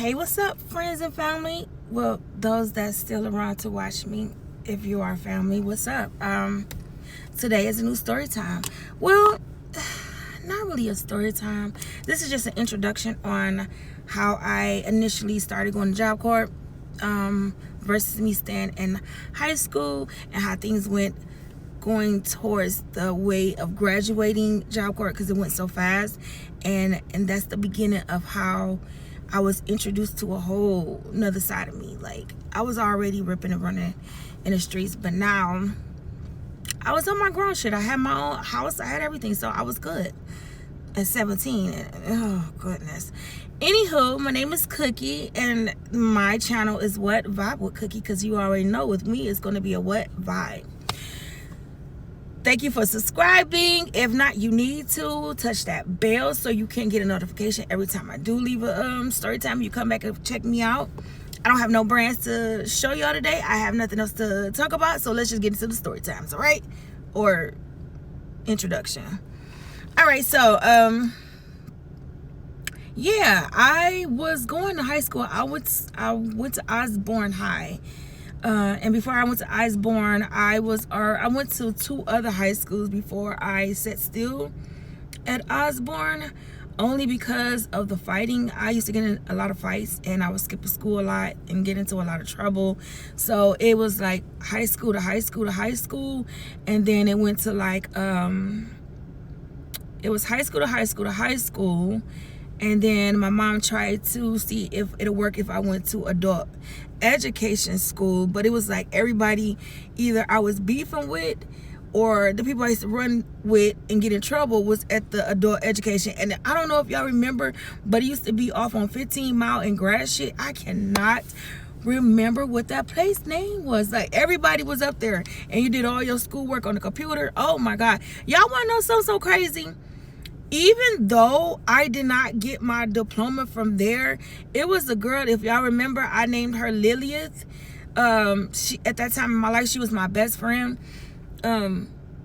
Hey, what's up, friends and family? Well, those that's still around to watch me, if you are family, what's up? Today is a new story time. Well, not really a story time. This is just an introduction on how I initially started going to Job Corps versus me staying in high school and how things went going towards the way of graduating Job Corps because it went so fast, and that's the beginning of how I was introduced to a whole nother side of me. Like, I was already ripping and running in the streets, but now I was on my grown shit. I had my own house, I had everything, so I was good at 17. Oh goodness. Anywho, my name is Cookie and my channel is What Vibe with Cookie, because you already know with me it's going to be a what vibe. Thank you for subscribing. If not, you need to touch that bell so you can get a notification every time I do leave a story time. You come back and check me out. I don't have no brands to show y'all today. I have nothing else to talk about, so let's just get into the story times, all right? Or introduction. All right, so yeah, I was going to high school. I went to Osborne High. And before I went to Osborne, I went to two other high schools before I sat still at Osborne, only because of the fighting. I used to get in a lot of fights, and I would skip school a lot and get into a lot of trouble. So it was like high school to high school to high school, and then it went to like it was high school to high school to high school. And then my mom tried to see if it'll work if I went to adult education school. But it was like everybody, either I was beefing with or the people I used to run with and get in trouble was at the adult education. And I don't know if y'all remember, but it used to be off on 15 Mile in grass shit. I cannot remember what that place name was. Like, everybody was up there and you did all your schoolwork on the computer. Oh my God. Y'all want to know something so crazy? Even though I did not get my diploma from there, it was a girl, if y'all remember, I named her Lilith. She, at that time in my life, she was my best friend.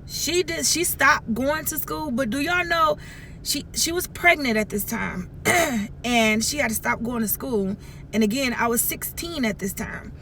She stopped going to school, but do y'all know she was pregnant at this time and she had to stop going to school. And again, I was 16 at this time.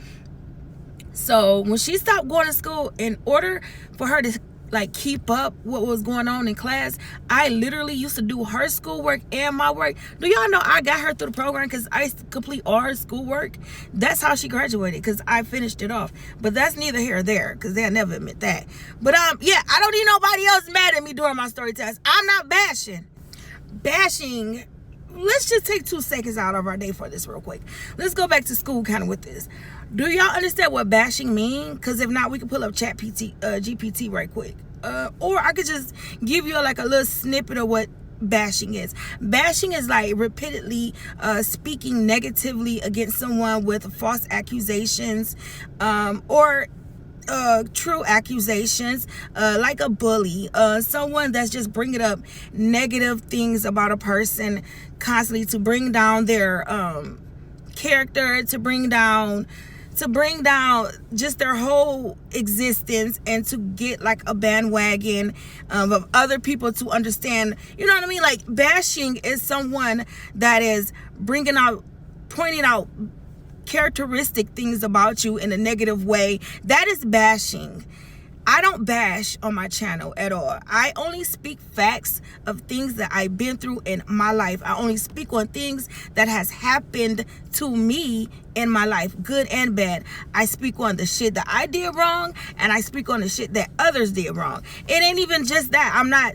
So when she stopped going to school, in order for her to like keep up what was going on in class, I literally used to do her schoolwork and my work. Do y'all know I got her through the program because I used to complete all her schoolwork? That's how she graduated, because I finished it off. But that's neither here or there, because they'll never admit that. But yeah, I don't need nobody else mad at me during my story test. I'm not bashing. Let's just take 2 seconds out of our day for this real quick. Let's go back to school kind of with this. Do y'all understand what bashing mean? Because if not, we can pull up GPT right quick. Or I could just give you like a little snippet of what bashing is. Bashing is like repeatedly speaking negatively against someone with false accusations or true accusations, like a bully, someone that's just bringing up negative things about a person constantly to bring down their character, to bring down just their whole existence, and to get like a bandwagon of other people to understand, you know what I mean? Like, bashing is someone that is pointing out characteristic things about you in a negative way. That is bashing. I don't bash on my channel at all. I only speak facts of things that I've been through in my life. I only speak on things that has happened to me in my life, good and bad. I speak on the shit that I did wrong, and I speak on the shit that others did wrong. It ain't even just that. I'm not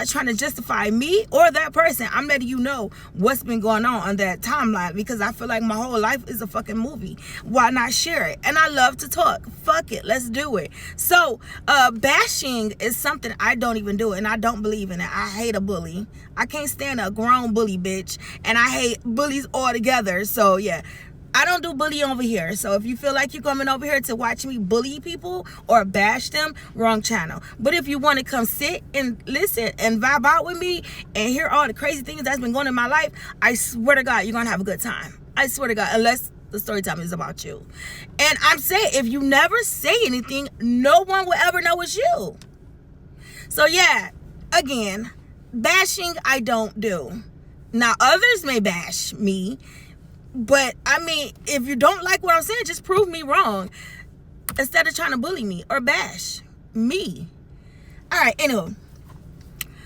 trying to justify me or that person. I'm letting you know what's been going on that timeline, because I feel like my whole life is a fucking movie. Why not share it? And I love to talk. Fuck it, let's do it. So bashing is something I don't even do, and I don't believe in it. I hate a bully. I can't stand a grown bully bitch, and I hate bullies altogether. So yeah, I don't do bullying over here. So if you feel like you're coming over here to watch me bully people or bash them, wrong channel. But if you want to come sit and listen and vibe out with me and hear all the crazy things that's been going on in my life, I swear to God, you're going to have a good time. I swear to God, unless the story time is about you. And I'm saying, if you never say anything, no one will ever know it's you. So yeah, again, bashing I don't do. Now others may bash me, But I mean, if you don't like what I'm saying, just prove me wrong instead of trying to bully me or bash me. All right, anyway.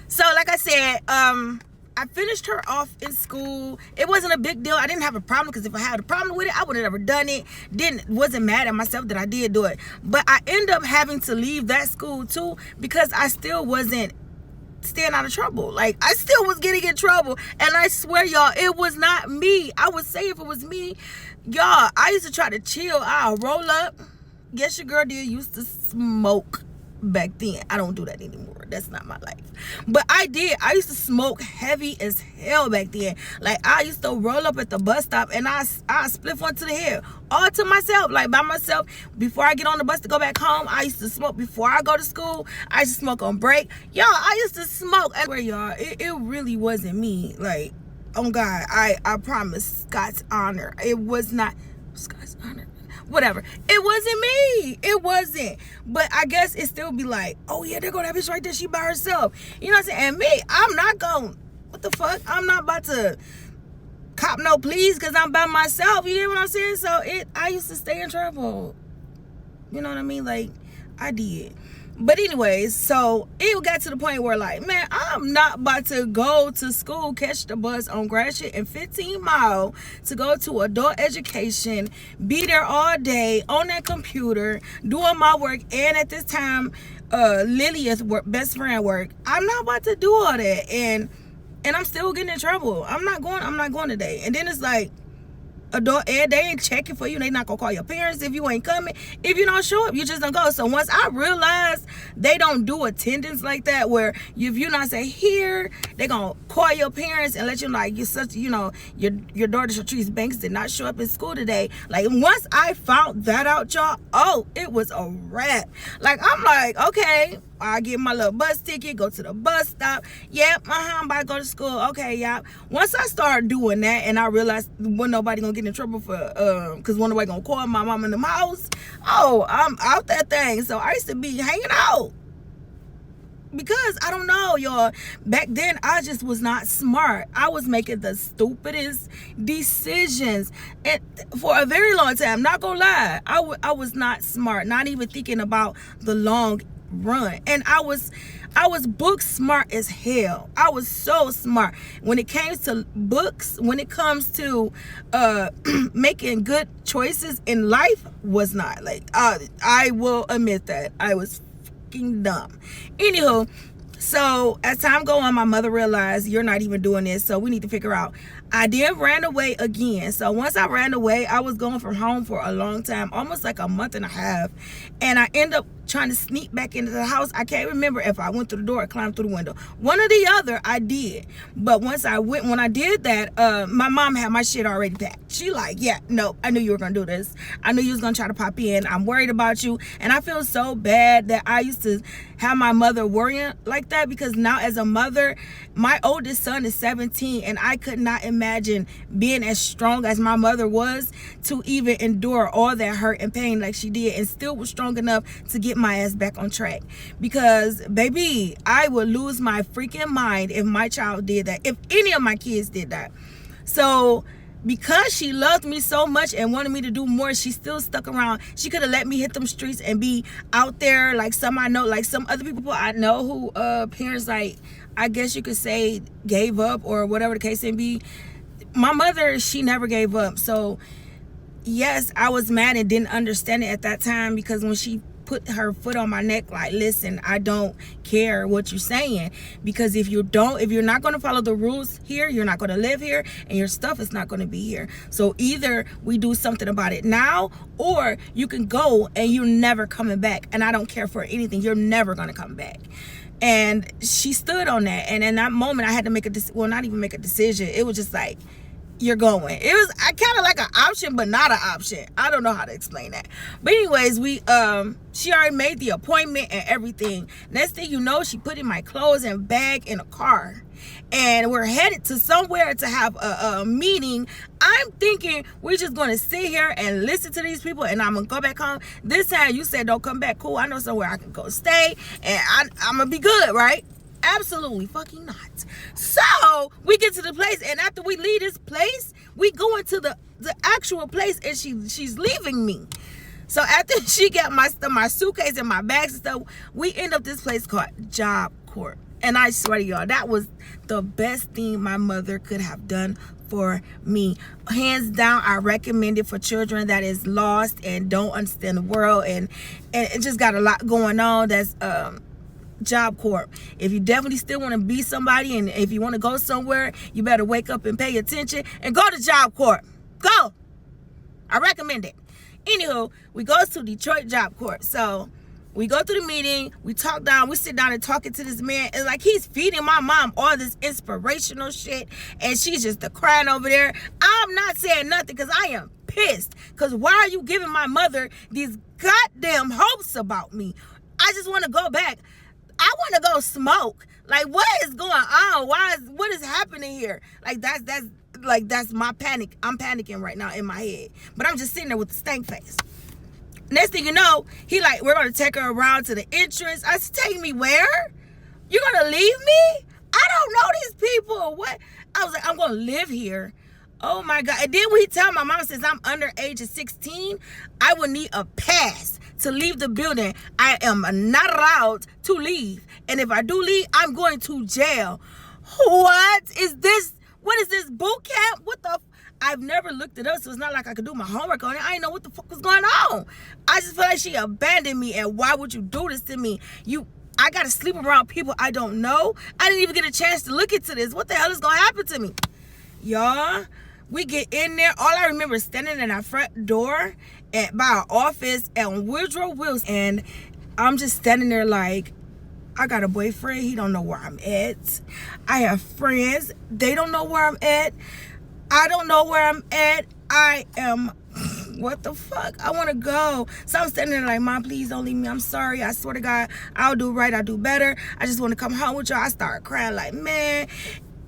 So like I said, I finished her off in school. It wasn't a big deal. I didn't have a problem, because if I had a problem with it, I would have never done it. Wasn't mad at myself that I did do it. But I ended up having to leave that school too, because I still wasn't staying out of trouble. Like, I still was getting in trouble. And I swear, y'all, it was not me. I would say if it was me, y'all, I used to try to chill. I'll roll up. Guess your girl did used to smoke back then. I don't do that anymore. That's not my life. But I did. I used to smoke heavy as hell back then. Like, I used to roll up at the bus stop and I spliff one to the head. All to myself. Like, by myself. Before I get on the bus to go back home, I used to smoke. Before I go to school, I used to smoke on break. Y'all, I used to smoke everywhere, y'all. It really wasn't me. Like, oh God, I promise. God's honor. It was not God's honor. Whatever. It wasn't me. It wasn't. But I guess it still be like, oh yeah, there go that bitch right there. She by herself. You know what I'm saying? And me, I'm not going, what the fuck? I'm not about to cop no please because I'm by myself. You know what I'm saying? So I used to stay in trouble. You know what I mean? Like, I did. But anyways, so it got to the point where, like, man, I'm not about to go to school, catch the bus on Gratiot and 15 Mile to go to adult education, be there all day on that computer, doing my work, and at this time, Lillia's best friend work. I'm not about to do all that, and I'm still getting in trouble. I'm not going today. And then it's like, adult ed, they ain't checking for you. They not gonna call your parents if you ain't coming. If you don't show up, you just don't go. So once I realized they don't do attendance like that, where if you not say here, they gonna call your parents and let you know, like, you're such, you know, your daughter Shatrice Banks did not show up in school today. Like, once I found that out, y'all, oh, it was a wrap. Like, I'm like, okay, I get my little bus ticket, go to the bus stop. Yep, I'm about to go to school. Okay, y'all. Once I started doing that, and I realized wasn't nobody gonna get in trouble for, cause one nobody gonna call my mom in the house. Oh, I'm out that thing. So I used to be hanging out. Because I don't know, y'all, back then I just was not smart. I was making the stupidest decisions, and for a very long time, not gonna lie, I was not smart, not even thinking about the long run. And I was book smart as hell. I was so smart when it came to books. When it comes to making good choices in life, was not. Like, I will admit that I was dumb. Anywho, so as time go on, my mother realized, you're not even doing this, so we need to figure out. I then ran away again. So once I ran away, I was gone from home for a long time, almost like a month and a half, and I ended up trying to sneak back into the house. I can't remember if I went through the door or climbed through the window. One or the other, I did. But when I did that, my mom had my shit already packed. She like, yeah, no, I knew you were gonna do this. I knew you was gonna try to pop in. I'm worried about you. And I feel so bad that I used to have my mother worrying like that, because now as a mother, my oldest son is 17, and I could not imagine being as strong as my mother was to even endure all that hurt and pain like she did, and still was strong enough to get my ass back on track. Because baby, I would lose my freaking mind if my child did that, if any of my kids did that. So because she loved me so much and wanted me to do more, she still stuck around. She could have let me hit them streets and be out there like some I know, like some other people I know who parents, like, I guess you could say, gave up or whatever the case may be. My mother, she never gave up. So yes, I was mad and didn't understand it at that time, because when she put her foot on my neck, like, listen, I don't care what you're saying, because if you're not going to follow the rules here, you're not going to live here, and your stuff is not going to be here. So either we do something about it now, or you can go and you're never coming back, and I don't care for anything. You're never going to come back. And she stood on that. And in that moment, I had to make not even make a decision. It was just like, you're going. It was kind of like an option, but not an option. I don't know how to explain that. But anyways, she already made the appointment and everything. Next thing you know, she put in my clothes and bag in a car, and we're headed to somewhere to have a meeting. I'm thinking we're just going to sit here and listen to these people, and I'm going to go back home. This time you said don't come back. Cool, I know somewhere I can go stay, and I'm going to be good, right? Absolutely fucking not. So we get to the place, and after we leave this place, we go into the actual place, and she's leaving me. So after she got my stuff, my suitcase and my bags and stuff, we end up this place called Job Corps. And I swear to y'all, that was the best thing my mother could have done for me. Hands down, I recommend it for children that is lost and don't understand the world and it just got a lot going on. That's Job Corps. If you definitely still want to be somebody, and if you want to go somewhere, you better wake up and pay attention and go to Job Corps. Go. I recommend it. Anywho, we go to Detroit Job Corps. So we go through the meeting, we talk down, we sit down and talking to this man, and like he's feeding my mom all this inspirational shit, and she's just crying over there. I'm not saying nothing because I am pissed. Because why are you giving my mother these goddamn hopes about me? I just want to go back. I want to go smoke. Like, what is going on? What is happening here? Like, that's my panic. I'm panicking right now in my head. But I'm just sitting there with the stank face. Next thing you know, he like, we're going to take her around to the entrance. I said, take me where? You're going to leave me? I don't know these people. What? I was like, I'm going to live here. Oh my God. And then when he tell my mom, since I'm under age of 16, I would need a pass to leave the building. I am not allowed to leave. And if I do leave, I'm going to jail. What is this? What is this, boot camp? What the? I've never looked it up, so it's not like I could do my homework on it. I didn't know what the fuck was going on. I just feel like she abandoned me, and why would you do this to me? I got to sleep around people I don't know. I didn't even get a chance to look into this. What the hell is going to happen to me? Y'all, we get in there. All I remember is standing in our front door by our office on Woodrow Wilson, and I'm just standing there like, I got a boyfriend. He don't know where I'm at. I have friends. They don't know where I'm at. I don't know where I'm at. I am, what the fuck? I want to go. So I'm standing there like, Mom, please don't leave me. I'm sorry. I swear to God, I'll do right. I'll do better. I just want to come home with y'all. I started crying like, man,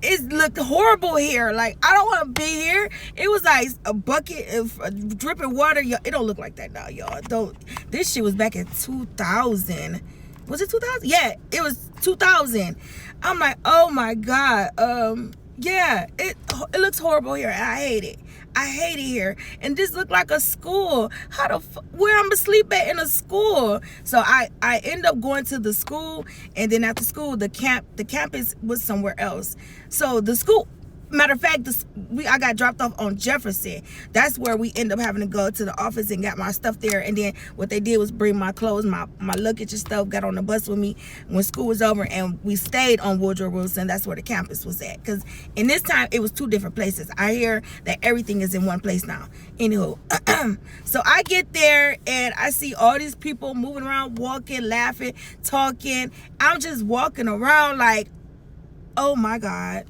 it looked horrible here. Like, I don't want to be here. It was like a bucket of dripping water. It don't look like that now, y'all. Don't. This shit was back in 2000. Was it 2000? Yeah, it was 2000. I'm like, oh my God. Yeah, it looks horrible here. I hate it. I hate it here. And this looked like a school. Where I'm asleep at in a school? So I end up going to the school, and then after school, the campus was somewhere else. So the school, matter of fact, I got dropped off on Jefferson. That's where we end up having to go to the office and got my stuff there. And then what they did was bring my clothes, my luggage and stuff, got on the bus with me when school was over, and we stayed on Woodrow Wilson. That's where the campus was at. Because in this time, it was two different places. I hear that everything is in one place now. Anywho, so I get there, and I see all these people moving around, walking, laughing, talking. I'm just walking around like, oh my God.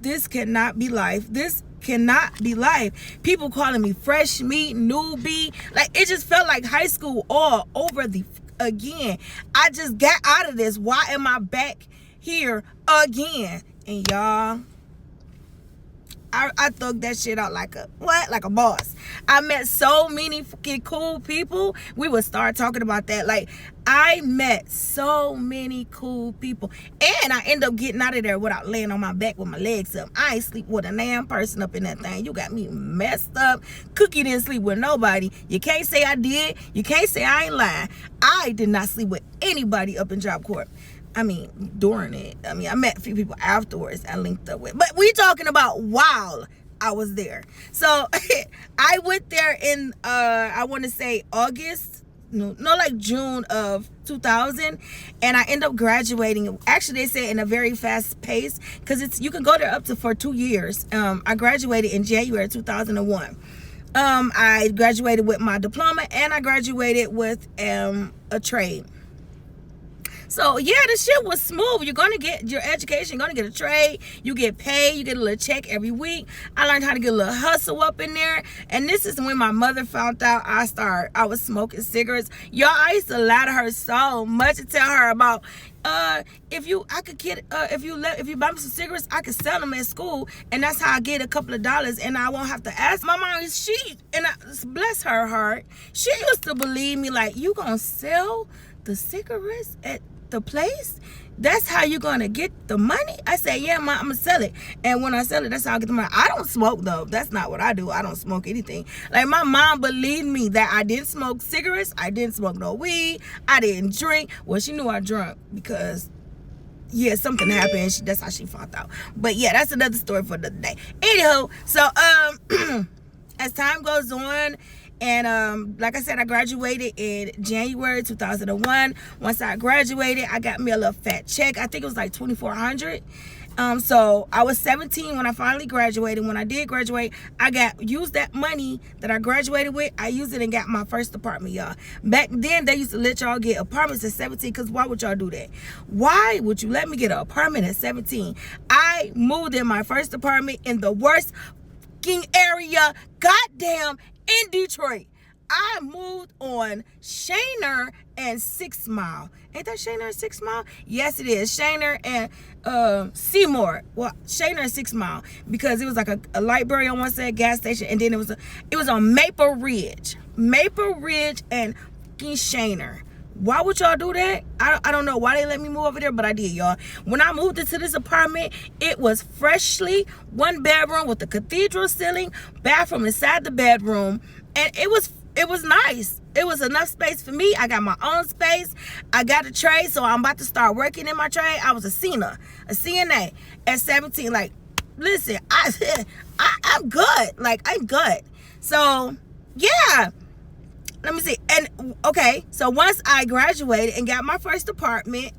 This cannot be life. This cannot be life. People calling me fresh meat, newbie. Like, it just felt like high school all over again. I just got out of this. Why am I back here again? And y'all, I thugged that shit out like a boss. I met so many fucking cool people. We would start talking about that. Like, I met so many cool people, and I end up getting out of there without laying on my back with my legs up. I ain't sleep with a damn person up in that thing. You got me messed up. Cookie didn't sleep with nobody. You can't say I did. You can't say I ain't lying. I did not sleep with anybody up in Job Corps. I mean, during it. I mean, I met a few people afterwards I linked up with. But we talking about while I was there. So I went there in, I want to say August. No, like June of 2000. And I end up graduating. Actually, they say in a very fast pace. Because you can go there up to for 2 years. I graduated in January 2001. I graduated with my diploma. And I graduated with a trade. So, yeah, this shit was smooth. You're going to get your education. You're going to get a trade. You get paid. You get a little check every week. I learned how to get a little hustle up in there. And this is when my mother found out I was smoking cigarettes. Y'all, I used to lie to her so much and tell her about, if you buy me some cigarettes, I could sell them at school. And that's how I get a couple of dollars. And I won't have to ask. My mom, bless her heart, she used to believe me like, you going to sell the cigarettes at the place? That's how you gonna get the money? I said, yeah, ma, I'm gonna sell it. And when I sell it, that's how I get the money. I don't smoke though. That's not what I do. I don't smoke anything. Like, my mom believed me that I didn't smoke cigarettes. I didn't smoke no weed. I didn't drink. Well, she knew I drank because, yeah, something happened. That's how she found out. But yeah, that's another story for the day. Anywho, so as time goes on, and like I said, I graduated in January 2001. Once I graduated, I got me a little fat check. I think it was like $2,400. So I was 17 when I finally graduated. When I did graduate, I used that money that I graduated with. I used it and got my first apartment, y'all. Back then, they used to let y'all get apartments at 17, because why would y'all do that? Why would you let me get an apartment at 17? I moved in my first apartment in the worst fucking area, goddamn, in Detroit. I moved on Shaner and 6 Mile. Ain't that Shaner and 6 Mile? Yes, it is. Shaner and Seymour. Well, Shaner and 6 Mile, because it was like a library on one side, gas station, and then it was on Maple Ridge and fucking Shaner. Why would y'all do that? I don't know why they let me move over there, but I did, y'all. When I moved into this apartment, it was freshly 1 bedroom with a cathedral ceiling, bathroom inside the bedroom, and it was nice. It was enough space for me. I got my own space. I got a trade, so I'm about to start working in my trade. I was a CNA at 17. Like, listen, I'm good. Like, I'm good. So, yeah. Let me see. And okay, so once I graduated and got my first apartment,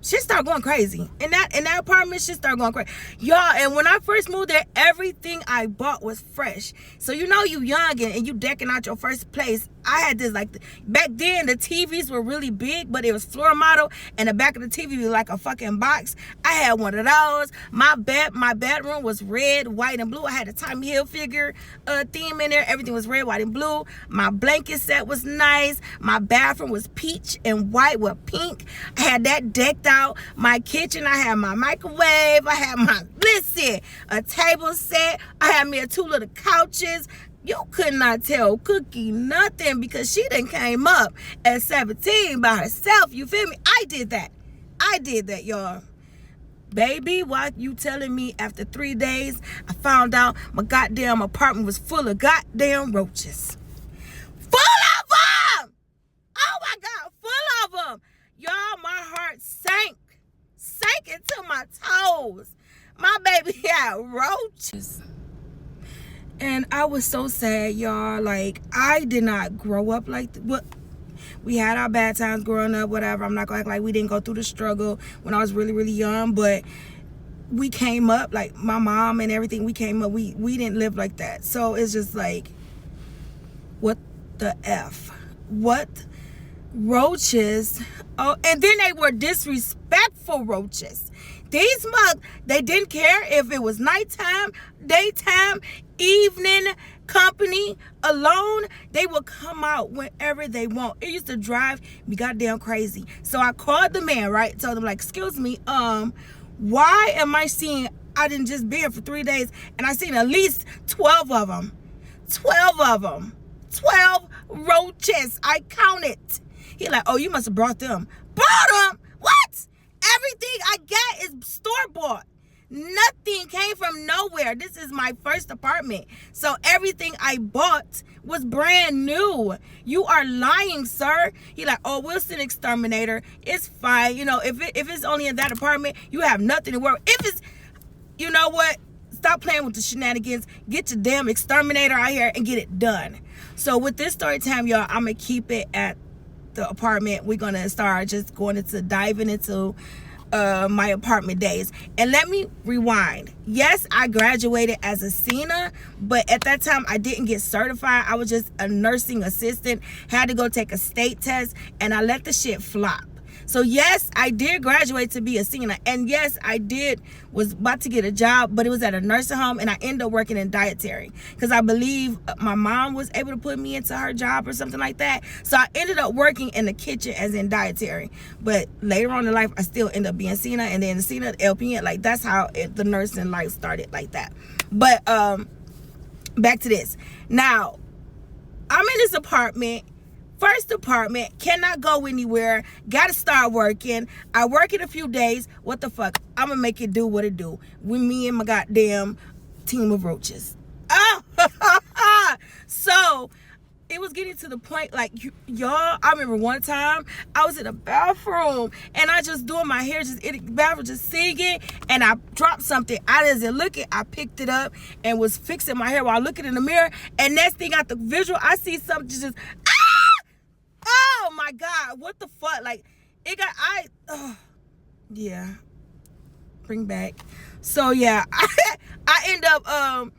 shit started going crazy. In that apartment, shit started going crazy. Y'all, and when I first moved there, everything I bought was fresh. So you know you young and you decking out your first place. I had this, like, back then the TVs were really big, but it was floor model, and the back of the TV was like a fucking box. I had one of those. My bedroom was red, white, and blue. I had a Tommy Hilfiger theme in there. Everything was red, white, and blue. My blanket set was nice. My bathroom was peach and white with pink. I had that decked out. My kitchen, I had my microwave. I had a table set. I had me 2 little couches. You could not tell Cookie nothing, because she done came up at 17 by herself. You feel me? I did that, y'all. Baby, why you telling me after 3 days, I found out my goddamn apartment was full of goddamn roaches. Full of them! Oh my God, full of them. Y'all, my heart sank into my toes. My baby had roaches. And I was so sad, y'all. Like, I did not grow up like that. We had our bad times growing up, whatever. I'm not gonna act like we didn't go through the struggle when I was really, really young, but we came up, like my mom and everything, we came up, we didn't live like that. So it's just like, what the F? What? Roaches? Oh, and then they were disrespectful roaches. These mugs, they didn't care if it was nighttime, daytime, evening, company, alone. They would come out whenever they want. It used to drive me goddamn crazy. So I called the man, right? Told him, like, excuse me, why am I seeing, I didn't just be here for 3 days, and I seen at least 12 of them. 12 of them. 12 roaches. I counted. He like, oh, you must have brought them. Brought them? What? Everything I got is store-bought. Nothing came from nowhere. This is my first apartment. So everything I bought was brand new. You are lying, sir. He like, oh, we'll send exterminator. It's fine. You know, if it's only in that apartment, you have nothing to worry. If it's, you know what? Stop playing with the shenanigans. Get your damn exterminator out here and get it done. So with this story time, y'all, I'm going to keep it at the apartment. We're going to start just diving into my apartment days. And let me rewind. Yes, I graduated as a CNA, but at that time I didn't get certified. I was just a nursing assistant, had to go take a state test, and I let the shit flop. So yes, I did graduate to be a CNA, and yes, I was about to get a job, but it was at a nursing home, and I ended up working in dietary because I believe my mom was able to put me into her job or something like that. So I ended up working in the kitchen as in dietary, but later on in life, I still ended up being CNA, and then the CNA, LPN, like that's how the nursing life started like that. But back to this. Now, I'm in this apartment First apartment, cannot go anywhere, gotta start working. I work in a few days. What the fuck? I'm gonna make it do what it do with me and my goddamn team of roaches. So it was getting to the point, like, y'all, I remember one time I was in a bathroom and I just doing my hair, just in the bathroom, just singing, and I dropped something. I didn't look it. I picked it up and was fixing my hair while looking in the mirror, and next thing out the visual, I see something just oh my God, what the fuck? Like, it got, yeah, bring back. So yeah, I end up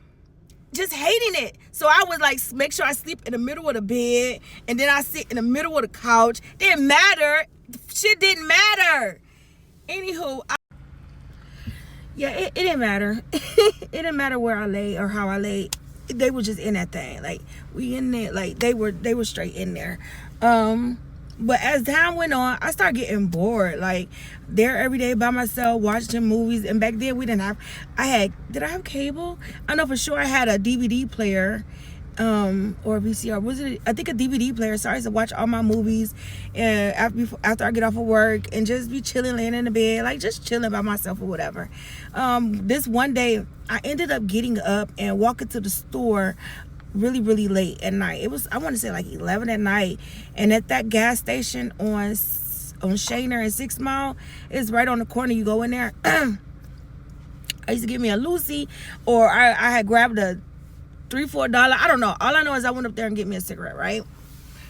just hating it. So I would like make sure I sleep in the middle of the bed, and then I sit in the middle of the couch. Didn't matter. Shit didn't matter. Anywho, it didn't matter. It didn't matter where I lay or how I lay. They were just in that thing. Like, we in there. Like, they were straight in there. But as time went on, I started getting bored. Like, there every day by myself, watching movies. And back then, we didn't have, did I have cable? I know for sure I had a DVD player, or a VCR. Was it, I think, a DVD player. So I used to watch all my movies after I get off of work and just be chilling, laying in the bed, like just chilling by myself or whatever. This one day, I ended up getting up and walking to the store really, really late at night. It was, I want to say, like 11 at night. And at that gas station on Shaner and 6 Mile, it's right on the corner. You go in there. I used to get me a Lucy, or I had grabbed a $3-4. I don't know. All I know is I went up there and get me a cigarette, right?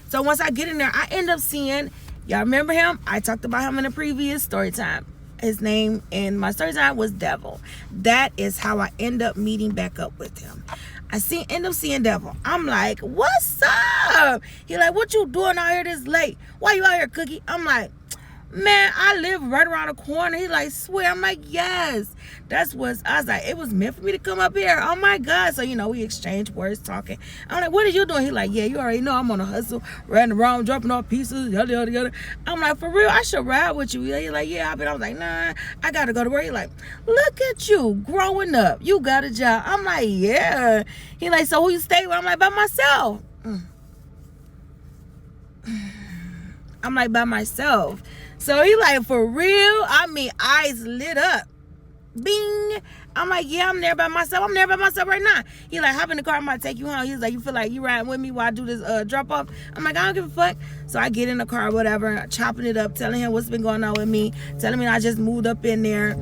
So once I get in there, I end up seeing, y'all remember him? I talked about him in a previous story time. His name in my story time was Devil. That is how I end up meeting back up with him. I end up seeing Devil. I'm like, what's up? He like, what you doing out here this late? Why you out here, Cookie? I'm like, man, I live right around the corner. He like, swear. I'm like, yes. I was like, it was meant for me to come up here. Oh my God. So, we exchanged words, talking. I'm like, what are you doing? He like, yeah, you already know I'm on a hustle, riding around, dropping off pieces, yada, yada, yada. I'm like, for real, I should ride with you. He like, yeah. I was like, nah, I got to go to work. He like, look at you growing up. You got a job. I'm like, yeah. He like, so who you stay with? I'm like, by myself. I'm like, by myself. So he like, for real? I mean, eyes lit up. Bing. I'm like, yeah, I'm there by myself. I'm there by myself right now. He like, hop in the car, I'm about to take you home. He's like, you feel like you riding with me while I do this drop off? I'm like, I don't give a fuck. So I get in the car, whatever, chopping it up, telling him what's been going on with me, telling me I just moved up in there.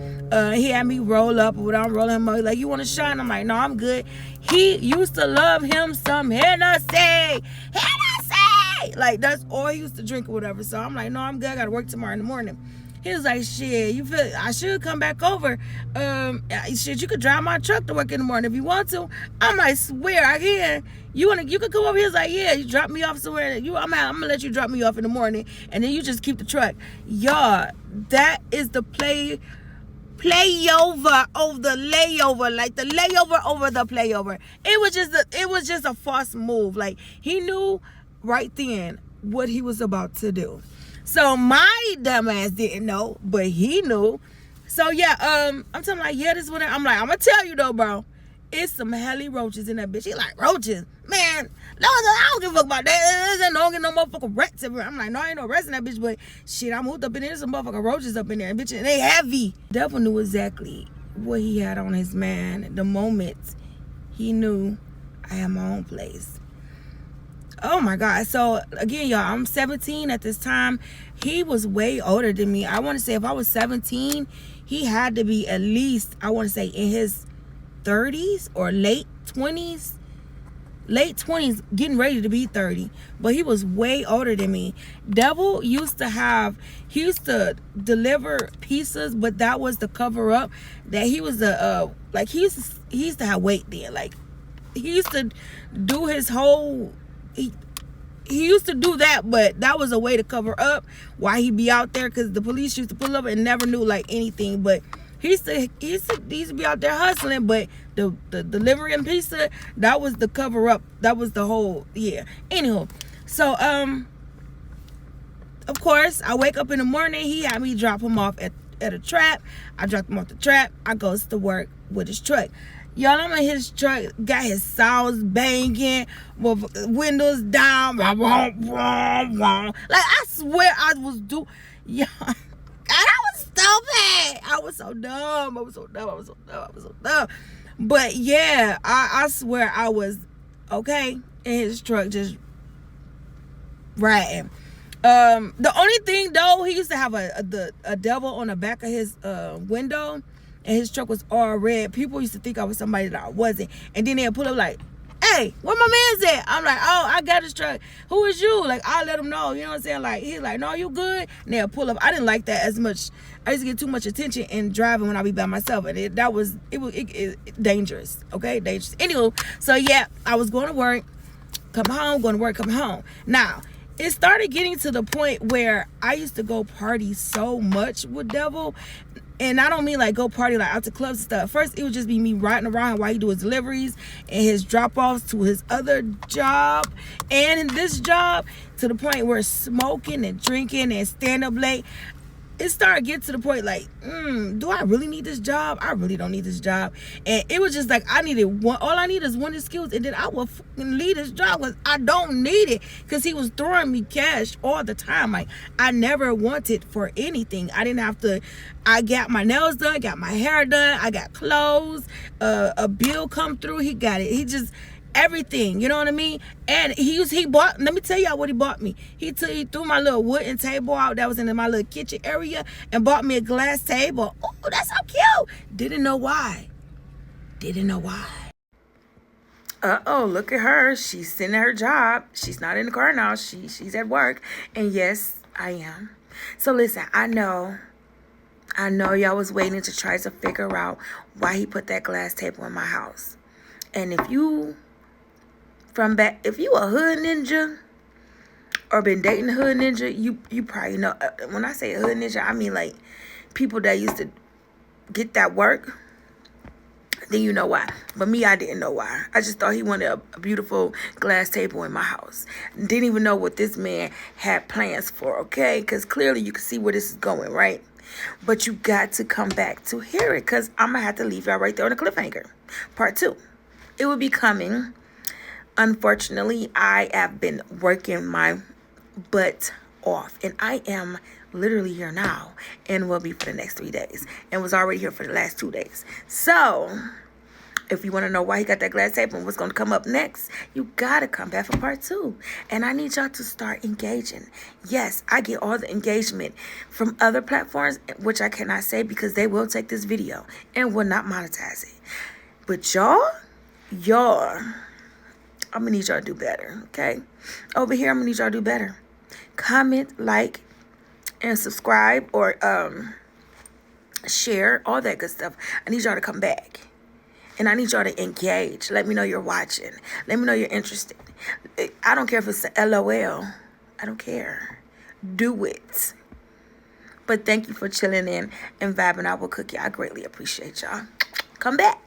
He had me roll up, but I'm rolling him up. He's like, you want to shine? I'm like, no, I'm good. He used to love him some Hennessy. Like, that's all he used to drink or whatever. So I'm like, no, I'm good. I got to work tomorrow in the morning. He was like, shit, you feel I should come back over. Shit, you could drive my truck to work in the morning if you want to. I'm like, swear, I can. You could come over here? He's like, yeah, you drop me off somewhere. I'm gonna let you drop me off in the morning, and then you just keep the truck. Y'all, that is the playover over the layover, like the layover over the playover. It was just a false move. Like, he knew right then what he was about to do. So my dumb ass didn't know, but he knew. So yeah, I'm telling like, yeah, this is what I'm like, I'm gonna tell you though, bro. It's some helly roaches in that bitch. He like, roaches? Man, no, I don't give a fuck about that. I don't get no motherfucking rats everywhere. I'm like, no, I ain't no rats in that bitch, but shit, I moved up in there. There's some motherfucking roaches up in there, bitch, and they heavy. Devil knew exactly what he had on his man the moment he knew I had my own place. Oh my God. So again, y'all, I'm 17 at this time. He was way older than me. I want to say if I was 17, he had to be at least, I want to say, in his 30s or late 20s, getting ready to be 30. But he was way older than me. Devil used to deliver pizzas, but that was the cover up that he was he used to have weight then. Like, he used to do his whole, he used to do that, but that was a way to cover up why he be out there, because the police used to pull up and never knew like anything. But he used to be out there hustling, but the delivery and pizza, that was the cover up. That was the whole, yeah. Anywho, so of course, I wake up in the morning. He had me drop him off at a trap. I dropped him off the trap. I goes to work with his truck. Y'all, I'm in his truck, got his sounds banging, with windows down, like I swear I was yeah, God, I was stupid. I was so dumb. But yeah, I swear I was okay in his truck just riding. The only thing though, he used to have a devil on the back of his window, and his truck was all red. People used to think I was somebody that I wasn't, and then they'd pull up like, "Hey, where my man's at?" I'm like, "Oh, I got his truck. Who is you?" Like, I let him know, you know what I'm saying? Like, he's like, "No, you good?" And they'll pull up. I didn't like that as much. I used to get too much attention in driving when I be by myself, and it dangerous. Okay, dangerous. Anyway, so yeah, I was going to work, come home, going to work, come home. Now, it started getting to the point where I used to go party so much with Devil. And I don't mean like go party like out to clubs and stuff. First, it would just be me riding around while he do his deliveries and his drop-offs to his other job and in this job, to the point where smoking and drinking and stand up late. It started getting to the point like, do I really need this job? I really don't need this job. And it was just like, I needed one. All I need is one excuse, and then I will fucking leave this job because I don't need it. Because he was throwing me cash all the time. Like, I never wanted for anything. I didn't have to. I got my nails done, got my hair done, I got clothes, a bill come through. He got it. He just, everything, you know what I mean? And he bought, let me tell y'all what he bought me. He threw my little wooden table out that was in my little kitchen area and bought me a glass table. Oh, that's so cute. Didn't know why. Look at her. She's sitting at her job. She's not in the car now. She's at work. And yes, I am. So listen, I know y'all was waiting to try to figure out why he put that glass table in my house. And if you a hood ninja or been dating a hood ninja, you probably know. When I say a hood ninja, I mean like people that used to get that work. Then you know why. But me, I didn't know why. I just thought he wanted a beautiful glass table in my house. Didn't even know what this man had plans for, okay? Because clearly you can see where this is going, right? But you got to come back to hear it, because I'm going to have to leave y'all right there on a cliffhanger. Part 2. It will be coming. Unfortunately, I have been working my butt off, and I am literally here now and will be for the next 3 days and was already here for the last 2 days. So if you want to know why he got that glass table and what's going to come up next, you got to come back for part 2. And I need y'all to start engaging. Yes, I get all the engagement from other platforms, which I cannot say because they will take this video and will not monetize it. But y'all, I'm going to need y'all to do better, okay? Over here, I'm going to need y'all to do better. Comment, like, and subscribe, or share, all that good stuff. I need y'all to come back. And I need y'all to engage. Let me know you're watching. Let me know you're interested. I don't care if it's a LOL. I don't care. Do it. But thank you for chilling in and vibing out with Cookie. I greatly appreciate y'all. Come back.